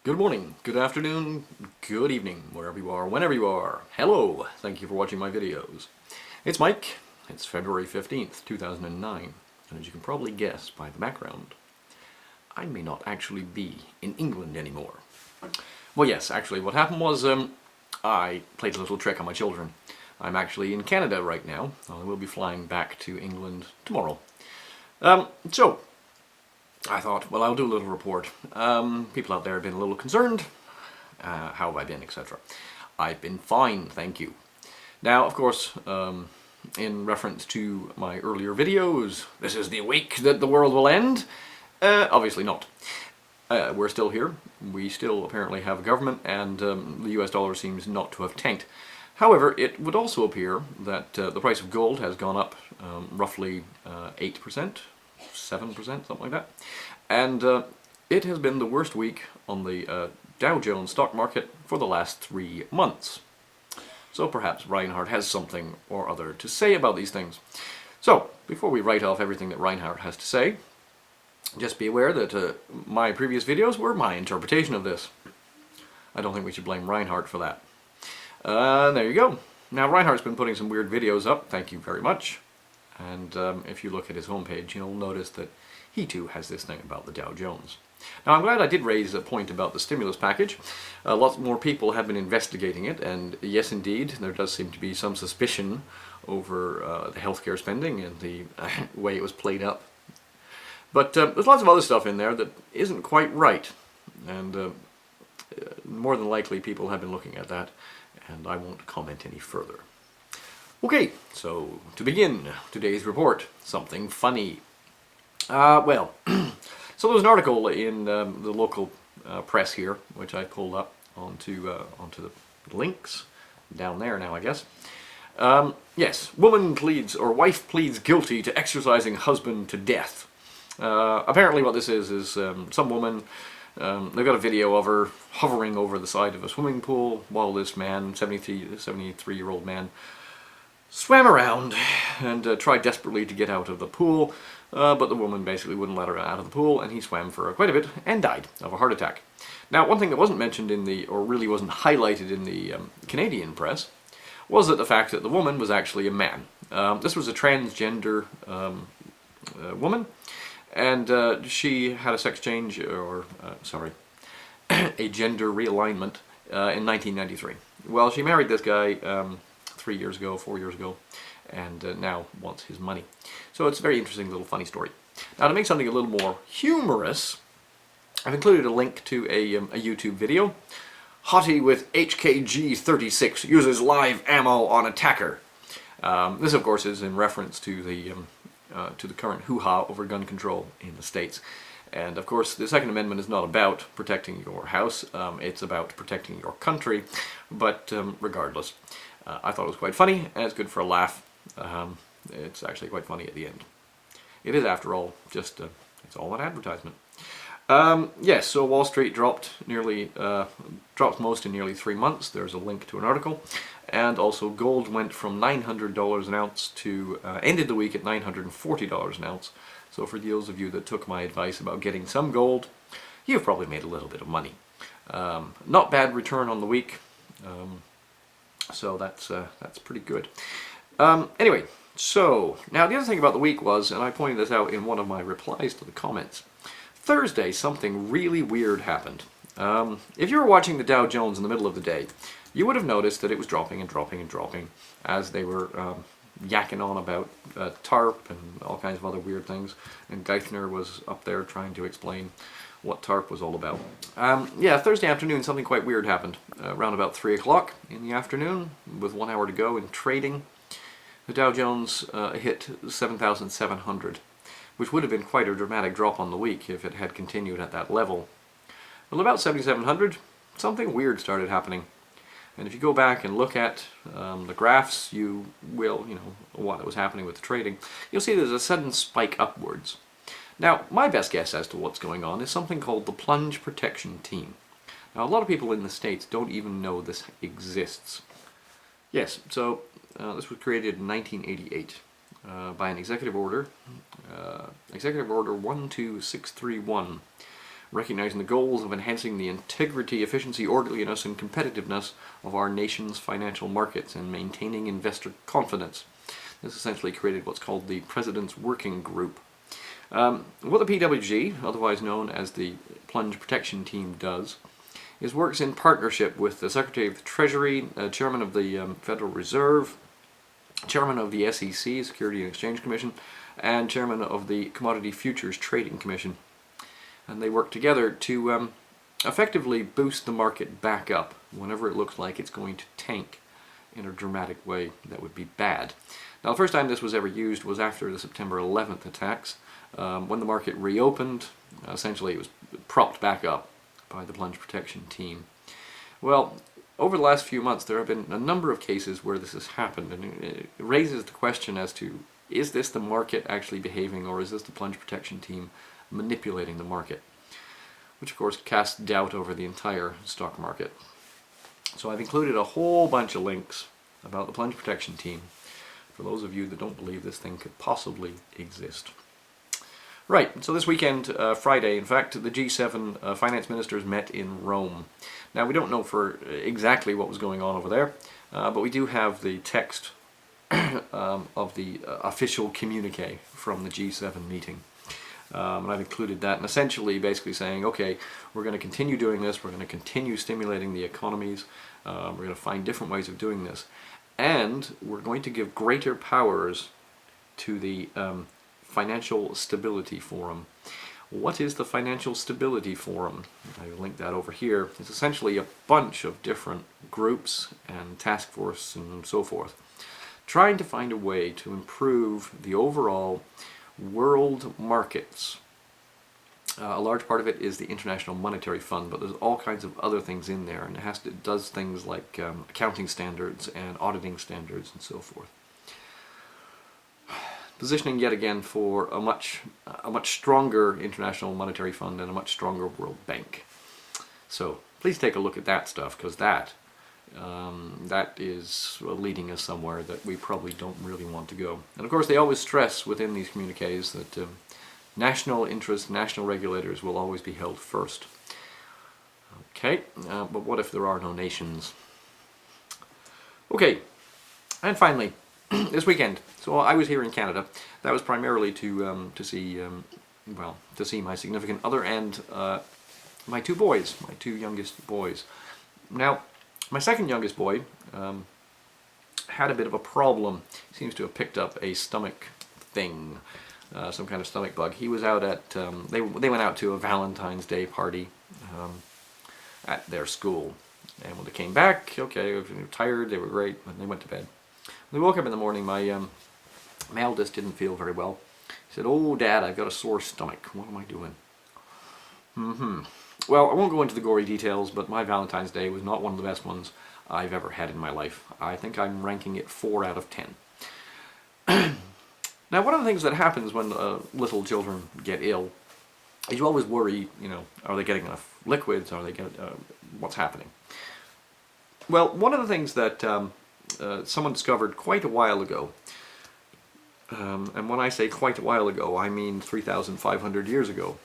Good morning, good afternoon, good evening, wherever you are, whenever you are. Hello, thank you for watching my videos. It's Mike, it's February 15th, 2009, and as you can probably guess by the background, I may not actually be in England anymore. Well yes, actually what happened was I played a little trick on my children. I'm actually in Canada right now. I will be flying back to England tomorrow. So, I thought, well, I'll do a little report. People out there have been a little concerned. How have I been, etc. I've been fine, thank you. Now, of course, in reference to my earlier videos, this is the week that the world will end. Obviously not. We're still here. We still apparently have a government, and the US dollar seems not to have tanked. However, it would also appear that the price of gold has gone up roughly 8%. 7%, something like that. And it has been the worst week on the Dow Jones stock market for the last 3 months. So perhaps Reinhardt has something or other to say about these things. So, before we write off everything that Reinhardt has to say, just be aware that my previous videos were my interpretation of this. I don't think we should blame Reinhardt for that. There you go. Now Reinhardt's been putting some weird videos up, thank you very much. And if you look at his homepage, you'll notice that he too has this thing about the Dow Jones. Now I'm glad I did raise a point about the stimulus package. Lots more people have been investigating it, and yes indeed, there does seem to be some suspicion over the healthcare spending and the way it was played up. But there's lots of other stuff in there that isn't quite right, and more than likely people have been looking at that, and I won't comment any further. Okay, so to begin today's report, something funny. So there was an article in the local press here, which I pulled up onto the links down there now, I guess. Yes, woman pleads, or wife pleads guilty to exercising husband to death. Apparently what this is some woman, they've got a video of her hovering over the side of a swimming pool while this man, 73-year-old man, swam around and tried desperately to get out of the pool, but the woman basically wouldn't let her out of the pool, and he swam for quite a bit and died of a heart attack. Now, one thing that wasn't mentioned in the, or really wasn't highlighted in the Canadian press, was that the fact that the woman was actually a man. This was a transgender woman, and she had a sex change, or a gender realignment in 1993. Well, she married this guy 4 years ago, and now wants his money. So it's a very interesting little funny story. Now to make something a little more humorous, I've included a link to a YouTube video. Hottie with HKG-36 uses live ammo on attacker. This of course is in reference to the current hoo-ha over gun control in the States. And of course the Second Amendment is not about protecting your house, it's about protecting your country, but regardless. I thought it was quite funny, and it's good for a laugh. It's actually quite funny at the end. It is, after all, just it's all an advertisement. Yes, so Wall Street dropped most in nearly 3 months. There's a link to an article, and also gold went from $900 an ounce to ended the week at $940 an ounce. So for those of you that took my advice about getting some gold, you've probably made a little bit of money. Not bad return on the week. So that's pretty good. Anyway, so now the other thing about the week was, and I pointed this out in one of my replies to the comments, Thursday something really weird happened. If you were watching the Dow Jones in the middle of the day, you would have noticed that it was dropping and dropping and dropping as they were yakking on about TARP and all kinds of other weird things, and Geithner was up there trying to explain what TARP was all about. Yeah, Thursday afternoon something quite weird happened. Around about 3 o'clock in the afternoon, with 1 hour to go in trading, the Dow Jones hit 7,700, which would have been quite a dramatic drop on the week if it had continued at that level. Well, about 7,700, something weird started happening. And if you go back and look at the graphs, you will, what was happening with the trading, you'll see there's a sudden spike upwards. Now, my best guess as to what's going on is something called the Plunge protection team. Now, a lot of people in the States don't even know this exists. Yes, so this was created in 1988 by an executive order, Executive Order 12631, recognizing the goals of enhancing the integrity, efficiency, orderliness, and competitiveness of our nation's financial markets and maintaining investor confidence. This essentially created what's called the President's Working Group. What the PWG, otherwise known as the Plunge Protection Team, does is works in partnership with the Secretary of the Treasury, Chairman of the Federal Reserve, Chairman of the SEC, Security and Exchange Commission, and Chairman of the Commodity Futures Trading Commission. And they work together to effectively boost the market back up whenever it looks like it's going to tank in a dramatic way that would be bad. Now, the first time this was ever used was after the September 11th attacks. When the market reopened, essentially it was propped back up by the Plunge Protection Team. Well, over the last few months there have been a number of cases where this has happened, and it raises the question as to, is this the market actually behaving, or is this the Plunge Protection Team manipulating the market? Which of course casts doubt over the entire stock market. So I've included a whole bunch of links about the Plunge Protection Team for those of you that don't believe this thing could possibly exist. Right, so this weekend, Friday, in fact, the G7 finance ministers met in Rome. Now, we don't know for exactly what was going on over there, but we do have the text of the official communique from the G7 meeting. And I've included that, and essentially basically saying, okay, we're going to continue doing this, we're going to continue stimulating the economies, we're going to find different ways of doing this, and we're going to give greater powers to the Financial Stability Forum. What is the Financial Stability Forum? I'll link that over here. It's essentially a bunch of different groups and task force and so forth, trying to find a way to improve the overall world markets. A large part of it is the International Monetary Fund, but there's all kinds of other things in there, and it does things like accounting standards and auditing standards and so forth. Positioning yet again for a much stronger International Monetary Fund and a much stronger World Bank. So please take a look at that stuff, because that is leading us somewhere that we probably don't really want to go. And of course they always stress within these communiques that national interests, national regulators will always be held first. Okay, but what if there are no nations? Okay, and finally, this weekend. So I was here in Canada. That was primarily to see my significant other and my two boys, my two youngest boys. Now, my second youngest boy had a bit of a problem. He seems to have picked up a stomach thing, some kind of stomach bug. He was out at they went out to a Valentine's Day party at their school, and when they came back, okay, they were tired, they were great, and they went to bed. When they woke up in the morning, my eldest didn't feel very well. He said, "Oh, Dad, I've got a sore stomach. What am I doing?" Well, I won't go into the gory details, but my Valentine's Day was not one of the best ones I've ever had in my life. I think I'm ranking it 4 out of 10. Now, one of the things that happens when little children get ill is you always worry, are they getting enough liquids? Are they what's happening? Well, one of the things that someone discovered quite a while ago, and when I say quite a while ago, I mean 3,500 years ago,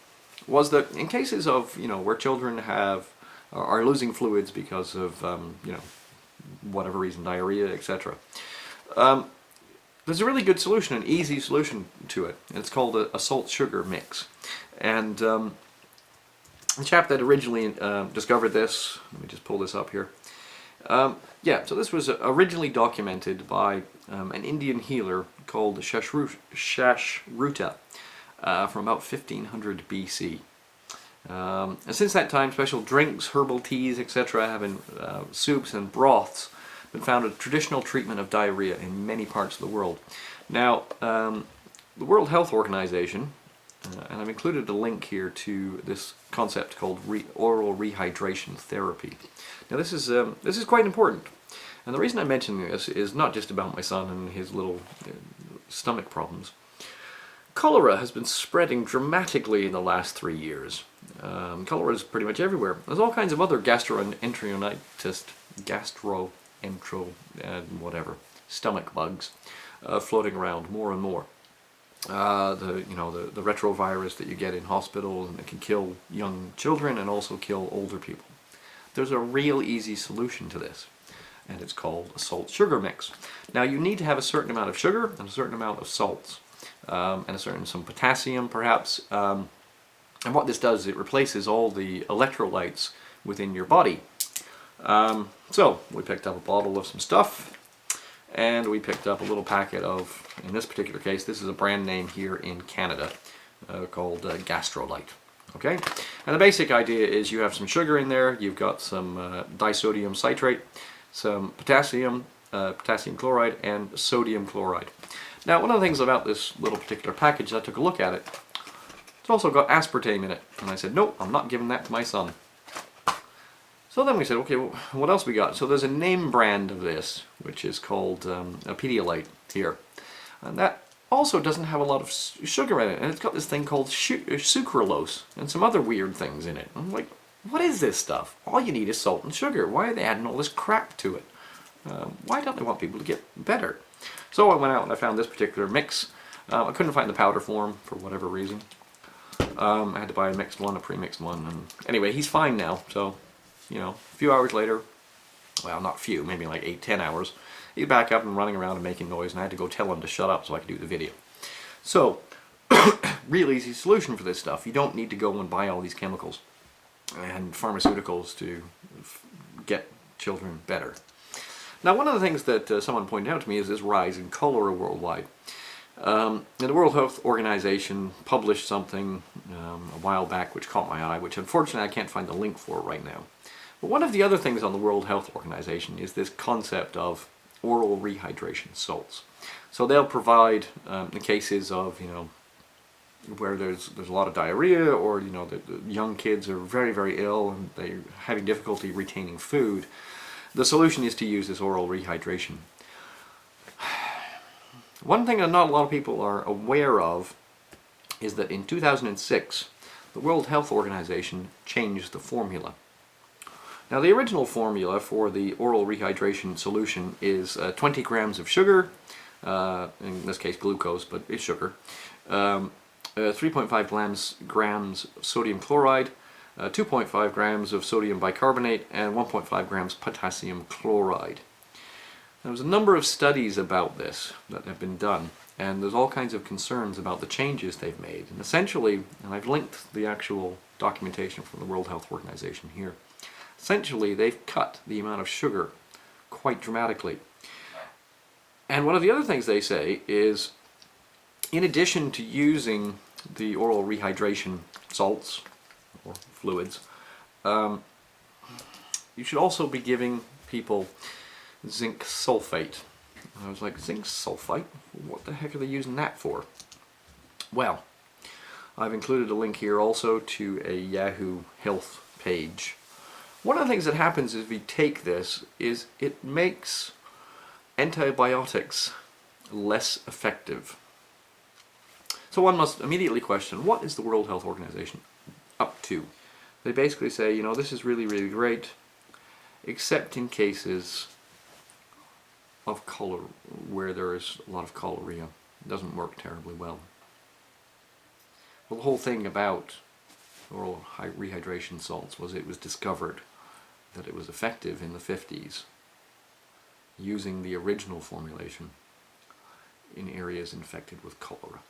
was that in cases of, where children are losing fluids because of, whatever reason, diarrhea, etc., there's a really good solution, an easy solution to it, and it's called a salt-sugar mix. And the chap that originally discovered this, let me just pull this up here. So this was originally documented by an Indian healer called Shashruta from about 1500 BC. And since that time, special drinks, herbal teas, etc., having soups and broths, been found a traditional treatment of diarrhea in many parts of the world. Now, the World Health Organization, and I've included a link here to this concept called oral rehydration therapy. Now, this is quite important, and the reason I'm mentioning this is not just about my son and his little stomach problems. Cholera has been spreading dramatically in the last 3 years. Cholera is pretty much everywhere. There's all kinds of other stomach bugs floating around more and more. the retrovirus that you get in hospitals, and it can kill young children and also kill older people. There's a real easy solution to this, and it's called a salt-sugar mix. Now you need to have a certain amount of sugar and a certain amount of salts, and some potassium perhaps. And what this does is it replaces all the electrolytes within your body. So we picked up a bottle of some stuff, and we picked up a little packet of, in this particular case, this is a brand name here in Canada called Gastrolite. Okay, and the basic idea is you have some sugar in there, you've got some disodium citrate, some potassium, potassium chloride, and sodium chloride. Now, one of the things about this little particular package, I took a look at it, it's also got aspartame in it, and I said, nope, I'm not giving that to my son. So then we said, okay, well, what else we got? So there's a name brand of this, which is called a Pedialyte here. And that also doesn't have a lot of sugar in it. And it's got this thing called sucralose and some other weird things in it. I'm like, what is this stuff? All you need is salt and sugar. Why are they adding all this crap to it? Why don't they want people to get better? So I went out and I found this particular mix. I couldn't find the powder form for whatever reason. I had to buy a mixed one, a pre-mixed one. And anyway, he's fine now, so... You know, a few hours later, well, not a few, maybe like 8-10 hours, he's back up and running around and making noise, and I had to go tell him to shut up so I could do the video. So, real easy solution for this stuff. You don't need to go and buy all these chemicals and pharmaceuticals to get children better. Now, one of the things that someone pointed out to me is this rise in cholera worldwide. And the World Health Organization published something a while back which caught my eye, which unfortunately I can't find the link for right now. But one of the other things on the World Health Organization is this concept of oral rehydration salts. So they'll provide, in cases of, where there's a lot of diarrhea, or, the young kids are very, very ill and they're having difficulty retaining food, the solution is to use this oral rehydration. One thing that not a lot of people are aware of is that in 2006, the World Health Organization changed the formula. Now, the original formula for the oral rehydration solution is 20 grams of sugar, in this case glucose, but it's sugar, 3.5 grams of sodium chloride, 2.5 grams of sodium bicarbonate, and 1.5 grams potassium chloride. There was a number of studies about this that have been done, and there's all kinds of concerns about the changes they've made. And essentially, and I've linked the actual documentation from the World Health Organization here, essentially they've cut the amount of sugar quite dramatically. And one of the other things they say is, in addition to using the oral rehydration salts, or fluids, you should also be giving people zinc sulfate. And I was like, zinc sulfite? What the heck are they using that for? Well, I've included a link here also to a Yahoo Health page. One of the things that happens if you take this is it makes antibiotics less effective. So one must immediately question, what is the World Health Organization up to? They basically say, this is really, really great, except in cases of cholera, where there is a lot of cholera. It doesn't work terribly well. Well, the whole thing about oral rehydration salts was it was discovered that it was effective in the 50s using the original formulation in areas infected with cholera.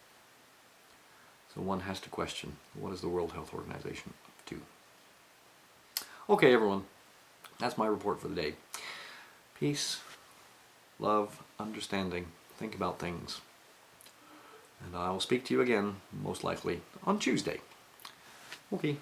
So one has to question, what is the World Health Organization up to? Okay, everyone, that's my report for the day. Peace, love, understanding, think about things. And I will speak to you again, most likely, on Tuesday. Okay.